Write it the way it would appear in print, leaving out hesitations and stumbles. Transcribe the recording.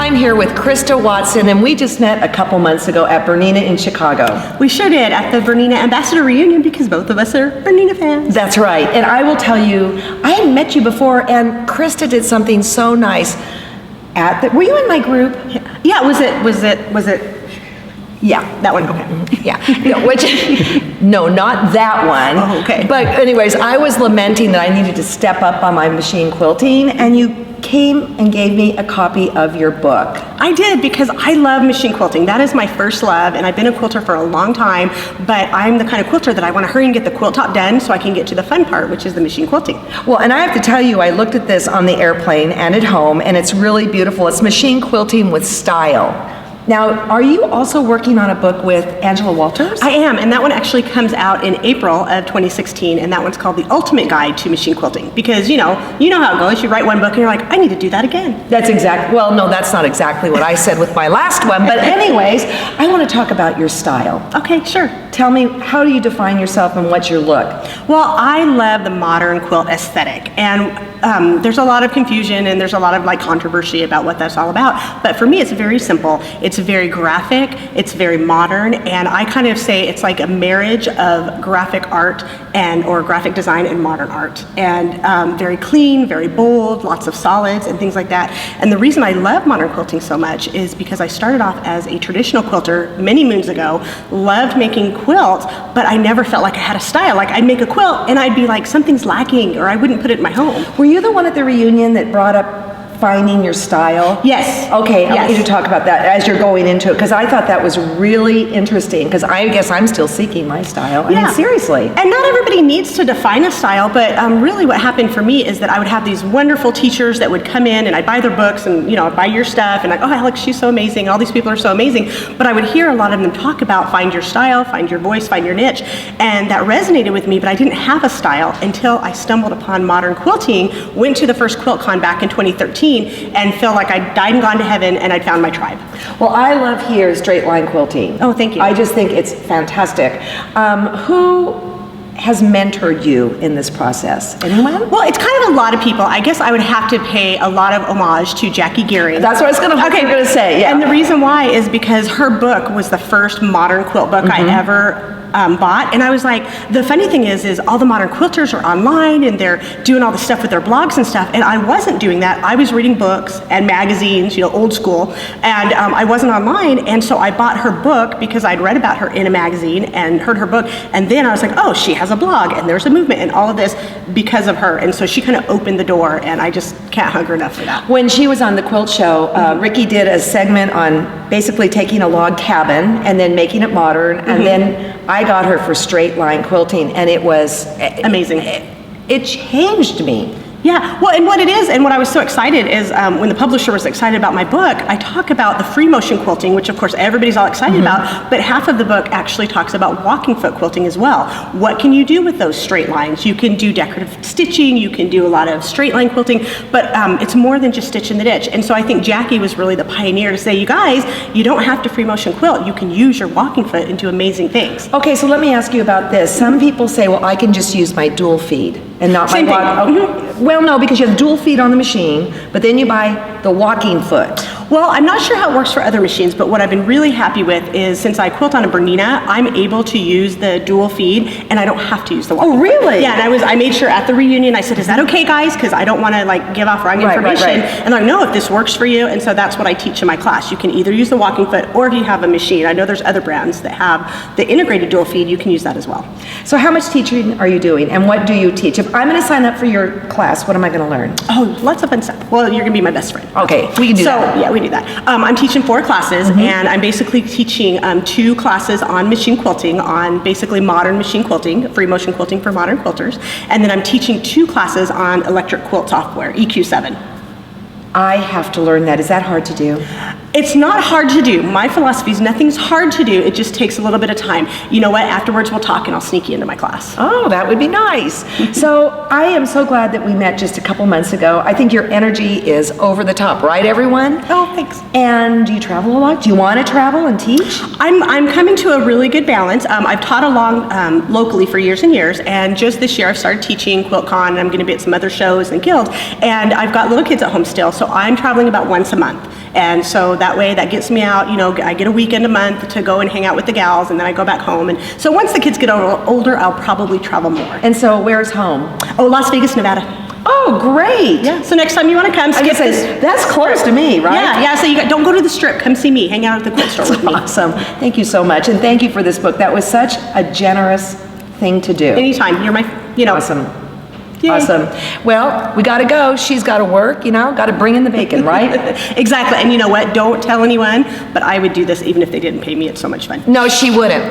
I'm here with Christa Watson, and we just met a couple months ago at BERNINA in Chicago. We sure did, at the BERNINA Ambassador Reunion, because both of us are BERNINA fans. That's right, and I will tell you, I had met you before, and Christa did something so nice at the, were you in my group? Yeah, was it? Yeah, that one, okay. Yeah, no, not that one. Oh, okay. But anyways, I was lamenting that I needed to step up on my machine quilting, and you came and gave me a copy of your book. I did, because I love machine quilting. That is my first love, and I've been a quilter for a long time, but I'm the kind of quilter that I want to hurry and get the quilt top done so I can get to the fun part, which is the machine quilting. Well, and I have to tell you, I looked at this on the airplane and at home, and it's really beautiful. It's machine quilting with style. Now, are you also working on a book with Angela Walters? I am, and that one actually comes out in April of 2016, and that one's called The Ultimate Guide to Machine Quilting, because you know how it goes. You write one book and you're like, I need to do that again. That's well, no, that's not exactly what I said with my last one, but anyways, I want to talk about your style. Okay, sure. Tell me, how do you define yourself and what's your look? Well, I love the modern quilt aesthetic, and there's a lot of confusion and there's a lot of controversy about what that's all about, but for me it's very simple. It's very graphic, it's very modern, and I kind of say it's like a marriage of graphic art or graphic design and modern art, and very clean, very bold, lots of solids and things like that. And the reason I love modern quilting so much is because I started off as a traditional quilter many moons ago, loved making quilts, but I never felt like I had a style. Like I'd make a quilt and I'd be like, something's lacking, or I wouldn't put it in my home. Were you the one at the reunion that brought up finding your style? Yes. Okay, I want you to talk about that as you're going into it, because I thought that was really interesting, because I guess I'm still seeking my style. I mean, seriously. And not everybody needs to define a style, but really what happened for me is that I would have these wonderful teachers that would come in and I'd buy their books and I'd buy your stuff and like, oh Alex, she's so amazing, all these people are so amazing, but I would hear a lot of them talk about find your style, find your voice, find your niche, and that resonated with me, but I didn't have a style until I stumbled upon modern quilting, went to the first QuiltCon back in 2013, and feel like I died and gone to heaven and I'd found my tribe. Well, I love here straight line quilting. Oh, thank you. I just think it's fantastic. Who has mentored you in this process? Anyone? Well, it's kind of a lot of people. I guess I would have to pay a lot of homage to Jackie Gearing. That's what I was going to say, yeah. And the reason why is because her book was the first modern quilt book I ever bought, and I was like, the funny thing is all the modern quilters are online and they're doing all the stuff with their blogs and stuff, and I wasn't doing that. I was reading books and magazines, old school, and I wasn't online, and so I bought her book because I'd read about her in a magazine and heard her book, and then I was like, oh, she has a blog and there's a movement and all of this because of her, and so she kind of opened the door, and I just can't hug her enough for that. When she was on the Quilt Show, Ricky did a segment on basically taking a log cabin and then making it modern, and then I got her for straight line quilting, and it was amazing. It changed me. Yeah, well, and what it is, and what I was so excited is when the publisher was excited about my book, I talk about the free motion quilting, which of course everybody's all excited about, but half of the book actually talks about walking foot quilting as well. What can you do with those straight lines? You can do decorative stitching, you can do a lot of straight line quilting, but it's more than just stitch in the ditch. And so I think Jackie was really the pioneer to say, you guys, you don't have to free motion quilt, you can use your walking foot and do amazing things. Okay, so let me ask you about this. Some people say, well, I can just use my dual feed and not Same my thing. Well, no, because you have dual feet on the machine, but then you buy the walking foot. Well, I'm not sure how it works for other machines, but what I've been really happy with is since I quilt on a BERNINA, I'm able to use the dual feed, and I don't have to use the walking foot. Oh, really? Yeah, and I made sure at the reunion, I said, is that okay, guys? Because I don't want to give off wrong information. Right. And they're like, no, if this works for you, and so that's what I teach in my class. You can either use the walking foot, or if you have a machine, I know there's other brands that have the integrated dual feed, you can use that as well. So how much teaching are you doing, and what do you teach? If I'm going to sign up for your class, what am I going to learn? Oh, lots of fun stuff. Well, you're going to be my best friend. Okay, we can do that. So, yeah, we do that. I'm teaching 4 classes, and I'm basically teaching 2 classes on machine quilting, on basically modern machine quilting, free motion quilting for modern quilters, and then I'm teaching 2 classes on electric quilt software, EQ7. I have to learn that. Is that hard to do? It's not hard to do. My philosophy is nothing's hard to do. It just takes a little bit of time. You know what? Afterwards we'll talk and I'll sneak you into my class. Oh, that would be nice. So I am so glad that we met just a couple months ago. I think your energy is over the top, right, everyone? Oh, thanks. And do you travel a lot? Do you want to travel and teach? I'm coming to a really good balance. I've taught along locally for years and years, and just this year I've started teaching QuiltCon, and I'm going to be at some other shows and guilds, and I've got little kids at home still, so I'm traveling about once a month. And so that way, that gets me out, I get a weekend a month to go and hang out with the gals, and then I go back home. And so once the kids get older, I'll probably travel more. And so where's home? Oh, Las Vegas, Nevada. Oh, great. Yeah, so next time you want to come, skip this. That's close to me, right? Yeah, so don't go to the Strip. Come see me. Hang out at the quilt store with me. Awesome. Thank you so much. And thank you for this book. That was such a generous thing to do. Anytime. You're my, Awesome. Yay. Awesome. Well, we got to go. She's got to work, got to bring in the bacon, right? Exactly. And you know what? Don't tell anyone, but I would do this even if they didn't pay me. It's so much fun. No, she wouldn't.